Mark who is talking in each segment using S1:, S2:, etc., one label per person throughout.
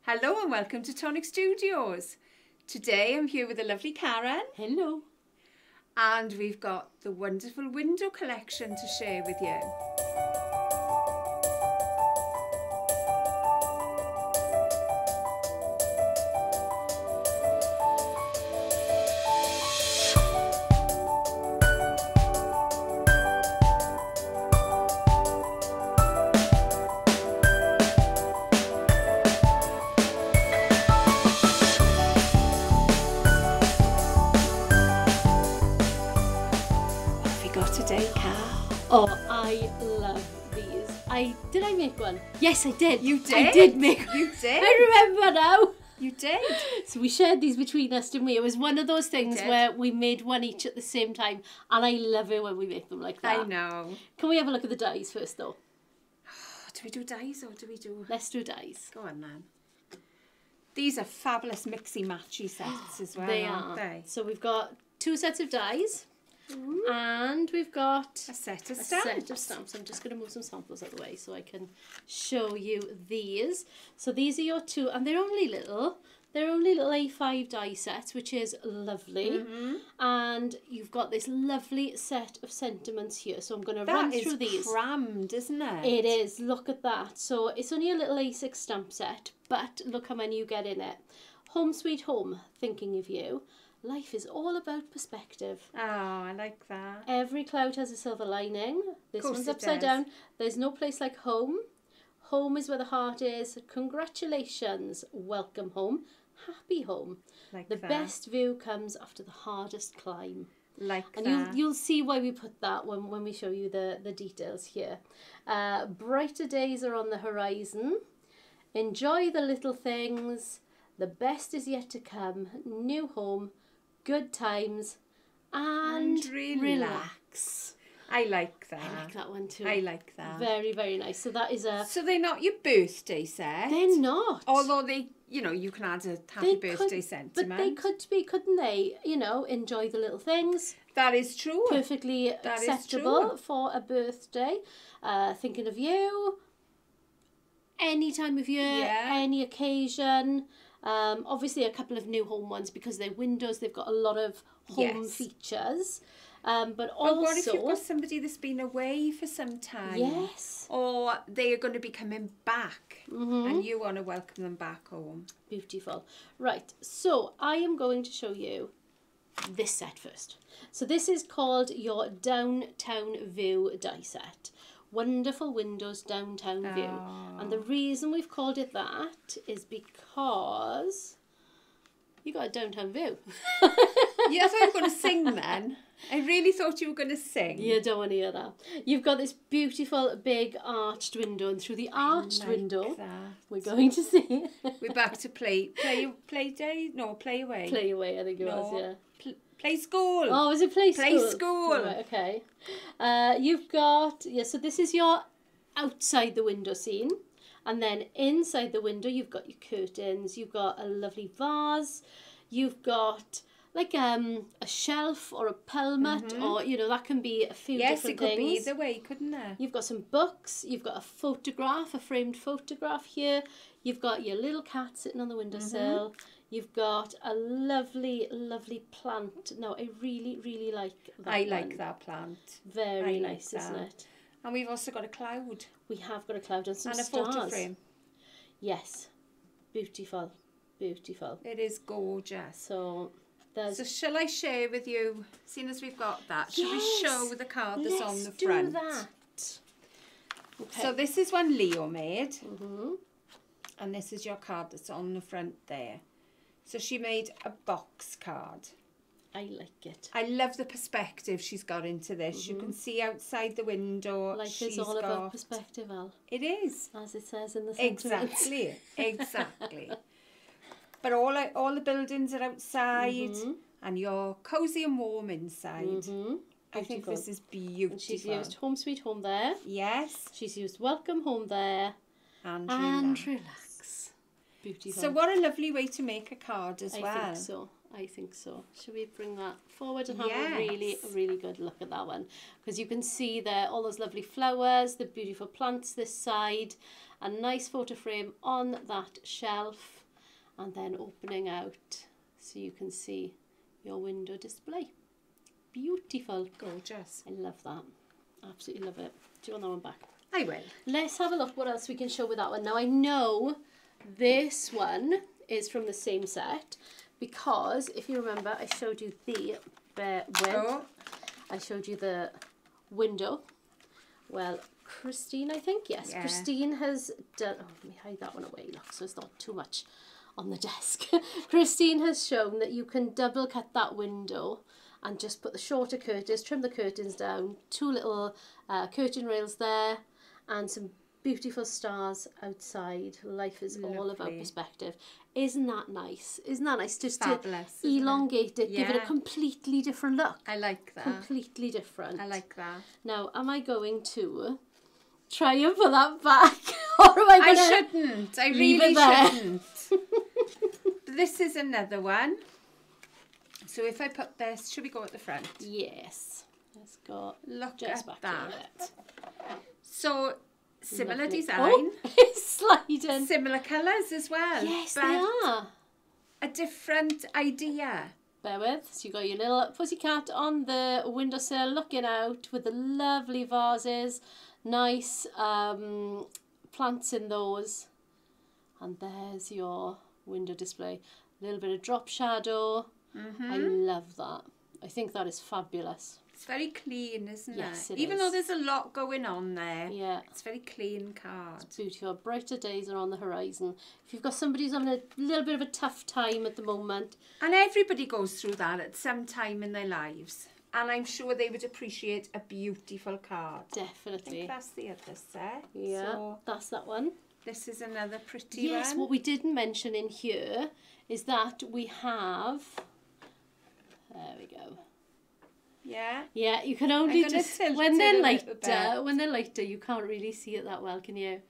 S1: Hello and welcome to Tonic Studios. Today I'm here with the lovely Karen.
S2: Hello.
S1: And we've got the wonderful window collection to share with you. Today, Kat.
S2: Oh, I love these. Did I make one? Yes, I did.
S1: You did?
S2: I did make one.
S1: You did?
S2: I remember now.
S1: You did.
S2: So we shared these between us, didn't we? It was one of those things where we made one each at the same time, and I love it when we make them like that.
S1: I know.
S2: Can we have a look at the dies first, though?
S1: Do we do dies or do we do...
S2: Let's do dies.
S1: Go on, then. These are fabulous mixy-matchy sets as well, aren't they?
S2: So we've got 2 sets of dies. And we've got
S1: a set of
S2: stamps. I'm just going to move some samples out of the way so I can show you these. So these are your 2, and they're only little A5 die sets, which is lovely. And you've got this lovely set of sentiments here. So I'm going to run through these.
S1: That is crammed, isn't it?
S2: It is. Look at that. So it's only a little A6 stamp set, but look how many you get in it. Home sweet home, thinking of you. Life is all about perspective.
S1: Oh, I like that.
S2: Every cloud has a silver lining. This one's upside down. There's no place like home. Home is where the heart is. Congratulations. Welcome home. Happy home.
S1: Like
S2: the best view comes after the hardest climb.
S1: Like
S2: and
S1: that.
S2: You'll see why we put that when we show you the details here. Brighter days are on the horizon. Enjoy the little things. The best is yet to come. New home. Good times and relax.
S1: I like that.
S2: I like that one too.
S1: I like that.
S2: Very, very nice. So that is a...
S1: So they're not your birthday set?
S2: They're not.
S1: Although they, you know, you can add a happy birthday sentiment.
S2: But they could be, couldn't they? You know, enjoy the little things.
S1: That is true.
S2: Perfectly acceptable for a birthday. Thinking of you. Any time of year, any occasion. Obviously a couple of new home ones because they're windows, they've got a lot of home features. But also...
S1: what if you've got somebody that's been away for some time?
S2: Yes.
S1: Or they are going to be coming back and you want to welcome them back home.
S2: Beautiful. Right, so I am going to show you this set first. So this is called your Downtown View die set. Wonderful windows, downtown view. And the reason we've called it that is because you got a downtown view.
S1: Yeah, I thought you were going to sing then. I really thought you were going to sing.
S2: You don't want to hear that. You've got this beautiful big arched window, and through the arched window we're going to see.
S1: We're back to play day? No, play away.
S2: Play away, I think it was, yeah.
S1: Play school.
S2: Oh, is it play school?
S1: Play school.
S2: Right, okay. You've got, so this is your outside the window scene. And then inside the window, you've got your curtains. You've got a lovely vase. You've got like a shelf or a pelmet or, you know, that can be a few different things. Yes, it could be
S1: either way, couldn't it?
S2: You've got some books. You've got a photograph, a framed photograph here. You've got your little cat sitting on the windowsill. You've got a lovely, lovely plant. No, I really, really like that
S1: I like that plant.
S2: Very nice, isn't it?
S1: And we've also got a cloud.
S2: We have got a cloud and some
S1: stars. And a photo frame.
S2: Yes. Beautiful. Beautiful.
S1: It is gorgeous.
S2: So
S1: shall I share with you, seeing as we've got that, shall we show the card that's on the front?
S2: Let's do that. Okay.
S1: So this is one Leo made. And this is your card that's on the front there. So she made a box card.
S2: I like it.
S1: I love the perspective she's got into this. You can see outside the window.
S2: Life is all about perspective, Al.
S1: It is.
S2: As it says in the sentiment.
S1: Exactly. Exactly. But all the buildings are outside and you're cosy and warm inside. I think this is beautiful.
S2: And she's used Home Sweet Home there.
S1: Yes.
S2: She's used Welcome Home there. And relax. Beautiful.
S1: So what a lovely way to make a card as well.
S2: I think so. I think so. Should we bring that forward and have a really, really good look at that one? Because you can see there all those lovely flowers, the beautiful plants this side, a nice photo frame on that shelf, and then opening out so you can see your window display. Beautiful.
S1: Gorgeous.
S2: I love that. Absolutely love it. Do you want that one back?
S1: I will.
S2: Let's have a look what else we can show with that one. Now, I know this one is from the same set because if you remember, I showed you the bare web.
S1: Oh.
S2: I showed you the window. Well, Christine, I think, yes. Yeah. Christine has done, oh, let me hide that one away, look, so it's not too much on the desk. Christine has shown that you can double cut that window and just put the shorter curtains, trim the curtains down, 2 little curtain rails there, and some beautiful stars outside. Life is all about perspective. Isn't that nice? Isn't that nice? Just
S1: fabulous,
S2: to elongate it, give it a completely different look.
S1: I like that.
S2: Completely different.
S1: I like that.
S2: Now, am I going to try and put that back? Or am I going to...
S1: I shouldn't. I really shouldn't. This is another one. So if I put this, should we go at the front?
S2: Yes. Let's go.
S1: Look
S2: just
S1: at
S2: back
S1: that. So similar
S2: lovely
S1: design.
S2: Oh, it's sliding.
S1: Similar colours as well.
S2: Yes,
S1: but
S2: they are.
S1: A different idea.
S2: Bear with. So you got your little pussycat on the windowsill looking out with the lovely vases. Nice plants in those. And there's your window display. A little bit of drop shadow. I love that. I think that is fabulous.
S1: It's very clean, isn't it?
S2: Yes, it
S1: Even
S2: is.
S1: though there's a lot going on there.
S2: Yeah.
S1: It's very clean card.
S2: It's beautiful. Brighter days are on the horizon. If you've got somebody who's having a little bit of a tough time at the moment.
S1: And everybody goes through that at some time in their lives. And I'm sure they would appreciate a beautiful card.
S2: Definitely.
S1: I think that's the other set.
S2: Yeah,
S1: so
S2: that's that one.
S1: This is another pretty one.
S2: Yes, what we didn't mention in here is that we have... There we go.
S1: Yeah.
S2: Yeah, you can only just when they're lighter, you can't really see it that well, can you?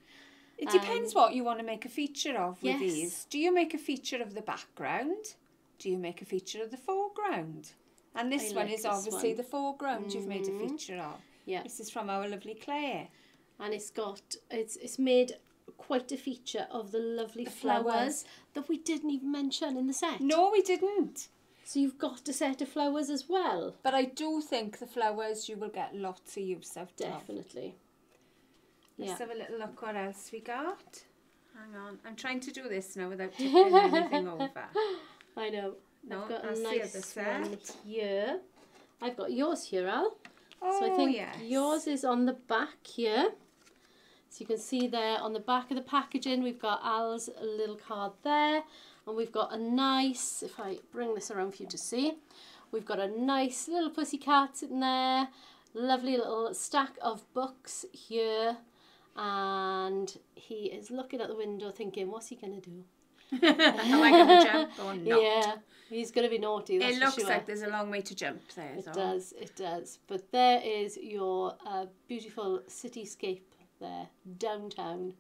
S1: It depends what you want to make a feature of with these. Do you make a feature of the background? Do you make a feature of the foreground? And this one is obviously the foreground you've made a feature of.
S2: Yeah.
S1: This is from our lovely Claire.
S2: And it's made quite a feature of the lovely flowers that we didn't even mention in the set.
S1: No, we didn't.
S2: So you've got a set of flowers as well.
S1: But I do think the flowers you will get lots of use out of.
S2: Definitely.
S1: Let's have a little look what else we got. Hang on. I'm trying to do this now without tipping anything over.
S2: I know.
S1: No,
S2: I've got
S1: a
S2: nice one here. I've got yours here, Al.
S1: Oh,
S2: so I think yours is on the back here. So you can see there on the back of the packaging, we've got Al's little card there. And we've got a nice, if I bring this around for you to see, we've got a nice little pussycat sitting there, lovely little stack of books here, and he is looking at the window thinking, what's he going to do?
S1: Am I going to jump or not?
S2: Yeah, he's going to be naughty, that's
S1: It looks
S2: for sure.
S1: like there's a long way to jump there.
S2: It does, it does. But there is your beautiful cityscape there, downtown.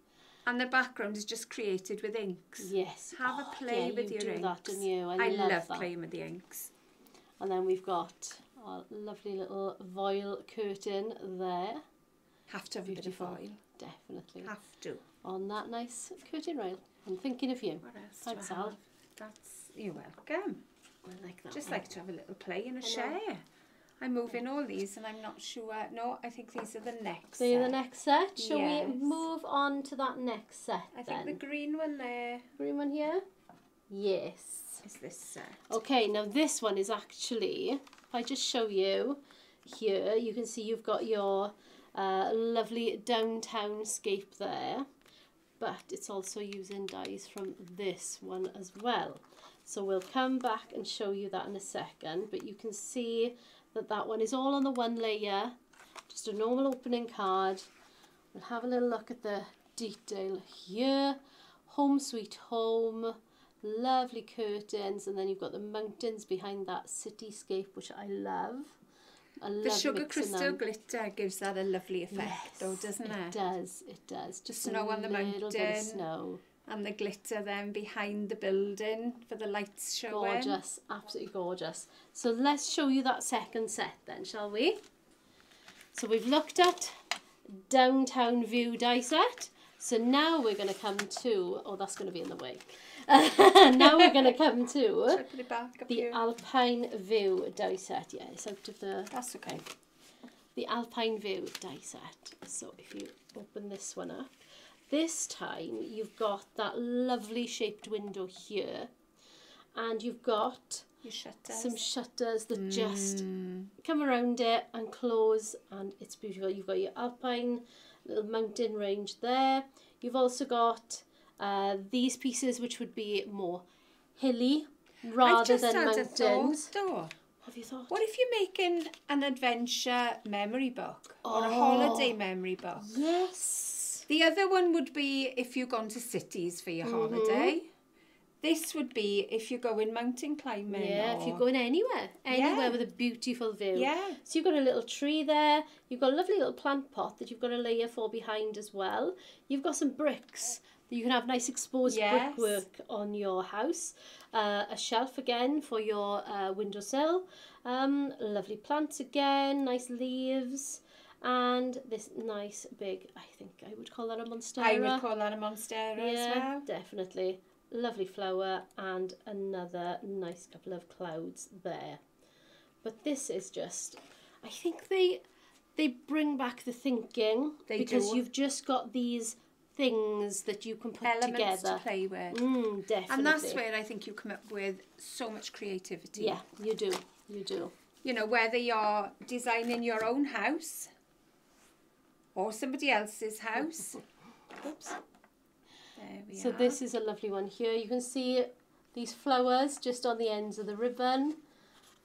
S1: And the background is just created with inks.
S2: Yes.
S1: Have a play with your inks.
S2: That, don't you?
S1: I love playing with the inks.
S2: And then we've got our lovely little voile curtain there.
S1: Have to have a bit of voile.
S2: Definitely.
S1: Have to.
S2: On that nice curtain rail. I'm thinking of you.
S1: What else?
S2: Thanks, Al.
S1: You're welcome.
S2: I like that.
S1: Just like to have a little play and a share. I'm moving all these and I'm not sure. No, I think these are the next set.
S2: They're the next set. Shall we move on to that next set
S1: I think the green one there.
S2: Green one here? Yes.
S1: Is this set.
S2: Okay, now this one is actually, if I just show you here, you can see you've got your lovely downtown scape there. But it's also using dies from this one as well. So we'll come back and show you that in a second. But you can see that one is all on the one layer, just a normal opening card. We'll have a little look at the detail here. Home sweet home, lovely curtains, and then you've got the mountains behind that cityscape, which I love.
S1: The sugar crystal glitter gives that a lovely effect, though, doesn't it?
S2: It does, it does. Just
S1: snow on the mountain.
S2: A little bit of snow.
S1: And the glitter then behind the building for the lights showing.
S2: Gorgeous, absolutely gorgeous. So let's show you that second set then, shall we? So we've looked at downtown view die set. So now we're going to come to, oh, that's going to be in the way. Now we're going to come to the Alpine View die set. Yeah, it's out of the...
S1: That's okay.
S2: The Alpine View die set. So if you open this one up, this time you've got that lovely shaped window here, and you've got some shutters that just come around it and close, and it's beautiful. You've got your Alpine little mountain range there. You've also got these pieces which would be more hilly rather than mountains. Have you thought?
S1: What if you're making an adventure memory book or a holiday memory book?
S2: Yes.
S1: The other one would be if you've gone to cities for your holiday. This would be if you're going mountain climbing.
S2: Yeah, if you're going anywhere with a beautiful view.
S1: Yeah.
S2: So you've got a little tree there. You've got a lovely little plant pot that you've got a layer for behind as well. You've got some bricks that you can have nice exposed brickwork on your house. A shelf again for your windowsill. Lovely plants again, nice leaves. And this nice big, I think I would call that a monstera.
S1: I would call that a monstera as well.
S2: Definitely. Lovely flower and another nice couple of clouds there. But this is just, I think they bring back the thinking because you've just got these things that you can put
S1: elements
S2: together
S1: to play with.
S2: Definitely.
S1: And that's where I think you come up with so much creativity.
S2: Yeah, you do. You do.
S1: You know, whether you're designing your own house or somebody else's house.
S2: Oops.
S1: There we
S2: So
S1: are.
S2: this is a lovely one here. You can see these flowers just on the ends of the ribbon,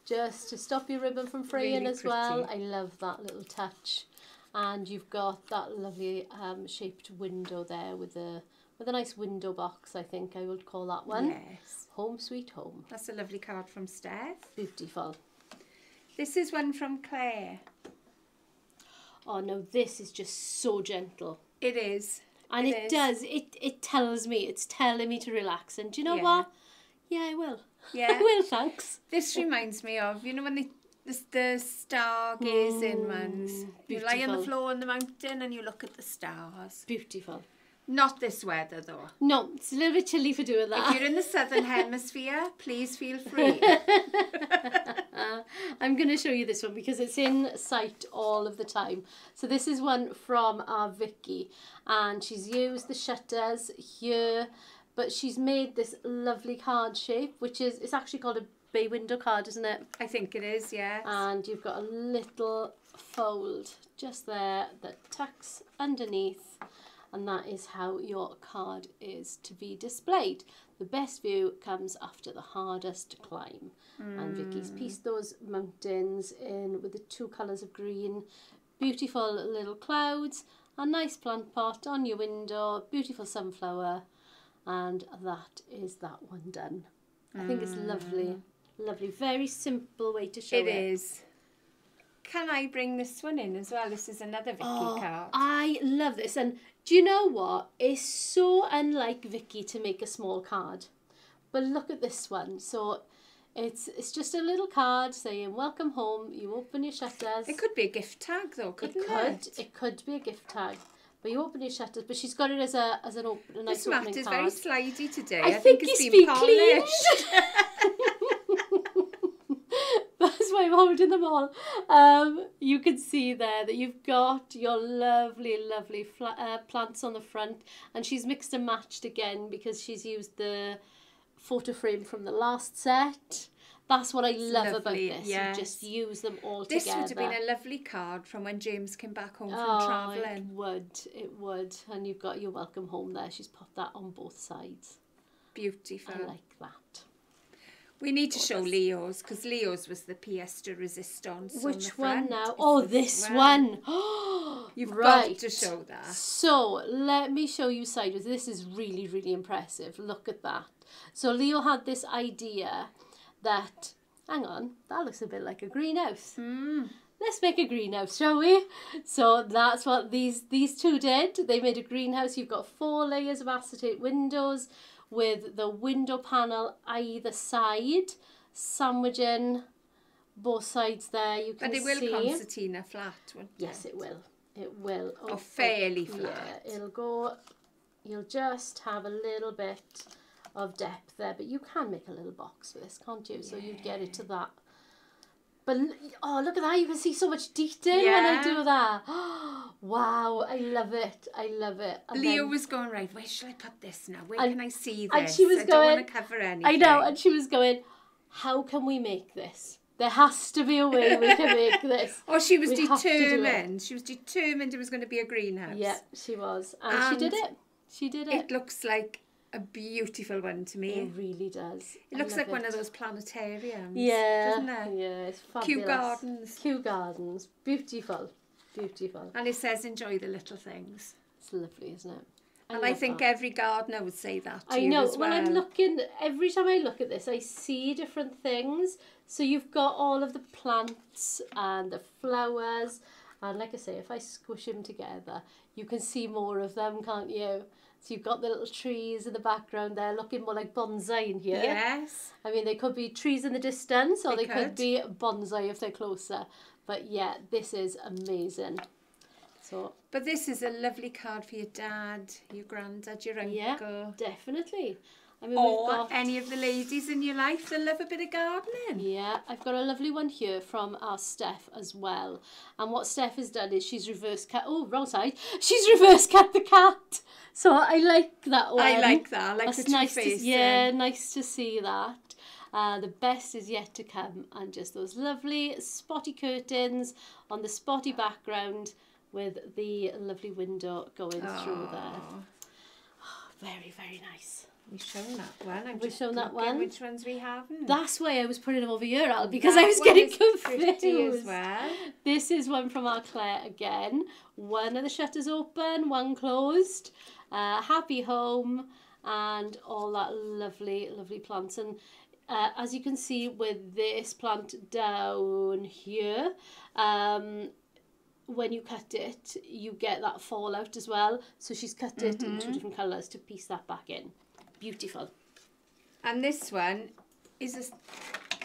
S2: just to stop your ribbon from fraying as well. I love that little touch. And you've got that lovely shaped window there with a nice window box, I think I would call that one.
S1: Yes.
S2: Home sweet home.
S1: That's a lovely card from Steph.
S2: Beautiful.
S1: This is one from Claire.
S2: Oh no, this is just so gentle.
S1: It is.
S2: And it tells me, it's telling me to relax. And do you know what? Yeah, I will.
S1: Yeah.
S2: I will, thanks.
S1: This reminds me of, you know, when the stargazing ones. You lie on the floor on the mountain and you look at the stars.
S2: Beautiful.
S1: Not this weather though.
S2: No, it's a little bit chilly for doing that.
S1: If you're in the southern hemisphere, please feel free.
S2: I'm going to show you this one because it's in sight all of the time. So this is one from our Vicky, and she's used the shutters here, but she's made this lovely card shape, which is, it's actually called a bay window card, isn't it?
S1: I think it is, yes.
S2: And you've got a little fold just there that tucks underneath, and that is how your card is to be displayed. The best view comes after the hardest climb. And Vicky's pieced those mountains in with the two colours of green. Beautiful little clouds, a nice plant pot on your window, beautiful sunflower, and that is that one done. I think it's lovely. Lovely. Very simple way to show it.
S1: It is. Can I bring this one in as well? This is another Vicky card.
S2: I love this. And do you know what? It's so unlike Vicky to make a small card. But look at this one. So it's just a little card saying welcome home. You open your shutters.
S1: It could be a gift tag though, couldn't it?
S2: It could be a gift tag. But you open your shutters, but she's got it as a nice opening card.
S1: This mat is very slidey today.
S2: I think
S1: it's
S2: you
S1: been
S2: speak
S1: polished.
S2: That's why I'm holding them all. You can see there that you've got your lovely, lovely plants on the front, and she's mixed and matched again because she's used the photo frame from the last set. That's what I love about this.
S1: Yes.
S2: You just use them all
S1: This
S2: together.
S1: would have been a lovely card from when James came back home from travelling.
S2: It would. And you've got your welcome home there. She's put that on both sides.
S1: Beautiful.
S2: I like that.
S1: We need to show Leo's, because Leo's was the pièce de résistance.
S2: Which
S1: on the
S2: one
S1: front.
S2: now? Oh, this one.
S1: You've
S2: right.
S1: got to show that.
S2: So let me show you sideways. This is really, really impressive. Look at that. So Leo had this idea that, hang on, that looks a bit like a greenhouse. let's make a greenhouse, shall we? So that's what these two did. They made a greenhouse. You've got 4 layers of acetate windows with the window panel either side, sandwiching both sides there. You can see. But it will
S1: concertina flat, won't it?
S2: Yes, it will. It will.
S1: Or fairly flat.
S2: Yeah, it'll go. You'll just have a little bit of depth there, but you can make a little box for this, can't you? So you'd get it to that. But oh, look at that! You can see so much detail when I do that. Wow, I love it! I love it. And
S1: Leo was going, right, where should I put this now? Where can I see this?
S2: And she was
S1: I
S2: going,
S1: don't want to cover anything.
S2: I know, and she was going, how can we make this? There has to be a way we can make this.
S1: Oh, she was determined. She was determined it was going to be a greenhouse.
S2: Yeah, she was. And she did it. She did it.
S1: It looks like a beautiful one to me.
S2: It really does.
S1: It looks like one of those planetariums.
S2: Yeah.
S1: Doesn't it?
S2: Yeah, it's fabulous.
S1: Kew Gardens.
S2: Kew Gardens. Beautiful. Beautiful.
S1: And it says enjoy the little things.
S2: It's lovely, isn't it?
S1: And I think every gardener would say that to
S2: you
S1: you
S2: know,
S1: as well.
S2: when I'm looking, every time I look at this, I see different things. So you've got all of the plants and the flowers. And like I say, if I squish them together, you can see more of them, can't you? So you've got the little trees in the background there, looking more like bonsai in here.
S1: Yes.
S2: I mean, they could be trees in the distance, or they could be bonsai if they're closer. But yeah, this is amazing. So.
S1: But this is a lovely card for your dad, your granddad, your uncle.
S2: Yeah, definitely. I mean,
S1: or
S2: we've got
S1: any of the ladies in your life that love a bit of gardening.
S2: Yeah, I've got a lovely one here from our Steph as well. And what Steph has done is she's reverse cut. Oh, wrong side. She's reverse cut the cat. So I like that one.
S1: I like that. I like the
S2: nice
S1: two-faced.
S2: Yeah, nice to see that. The best is yet to come. And just those lovely spotty curtains on the spotty background with the lovely window going through there. Oh, very, very nice.
S1: We've shown that one.
S2: We've shown that one.
S1: Which ones we haven't.
S2: That's why I was putting them over here, Al, because I was getting confused.
S1: As well.
S2: This is one from our Claire again. One of the shutters open, one closed. Happy home and all that lovely, lovely plants. And as you can see with this plant down here, when you cut it, you get that fallout as well. So she's cut it in 2 different colours to piece that back in. Beautiful.
S1: And this one is a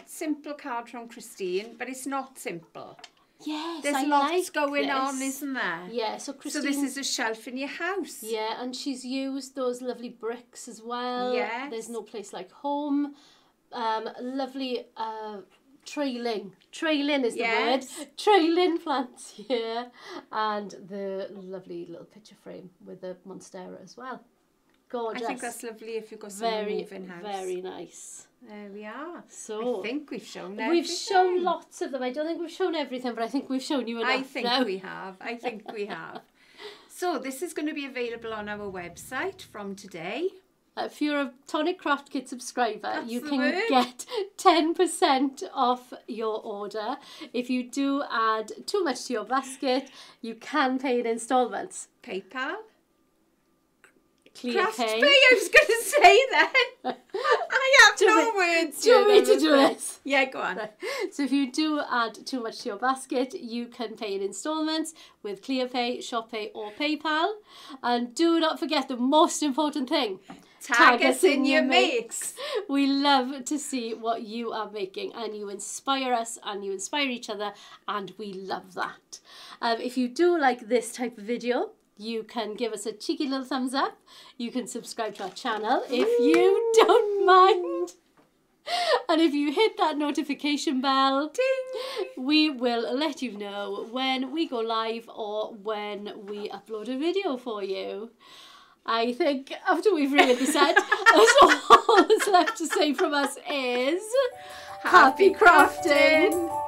S1: simple card from Christine, but it's not simple.
S2: Yes,
S1: there's lots going on, isn't there?
S2: Yeah, so Christine.
S1: So this is a shelf in your house.
S2: Yeah, and she's used those lovely bricks as well.
S1: Yes.
S2: There's no place like home. Lovely trailing is the word. Trailing plants here, and the lovely little picture frame with the monstera as well. Gorgeous.
S1: I think that's lovely if you've got someone moving house.
S2: Very nice.
S1: There we are.
S2: So
S1: I think we've shown everything.
S2: We've shown lots of them. I don't think we've shown everything, but I think we've shown you enough.
S1: I think we have. I think we have. So this is going to be available on our website from today.
S2: If you're a Tonic Craft Kit subscriber, you can get 10% off your order. If you do add too much to your basket, you can pay in instalments.
S1: PayPal.
S2: Craft
S1: Pay, I was going to say then. I have no words.
S2: Do you want me to do this?
S1: Yeah, go on.
S2: Right. So if you do add too much to your basket, you can pay in instalments with ClearPay, ShopPay or PayPal. And do not forget the most important thing.
S1: Tag us in your makes.
S2: We love to see what you are making, and you inspire us and you inspire each other, and we love that. If you do like this type of video, you can give us a cheeky little thumbs up. You can subscribe to our channel if you don't mind. And if you hit that notification bell, ding, we will let you know when we go live or when we upload a video for you. I think after we've read the set, all that's left to say from us is happy crafting!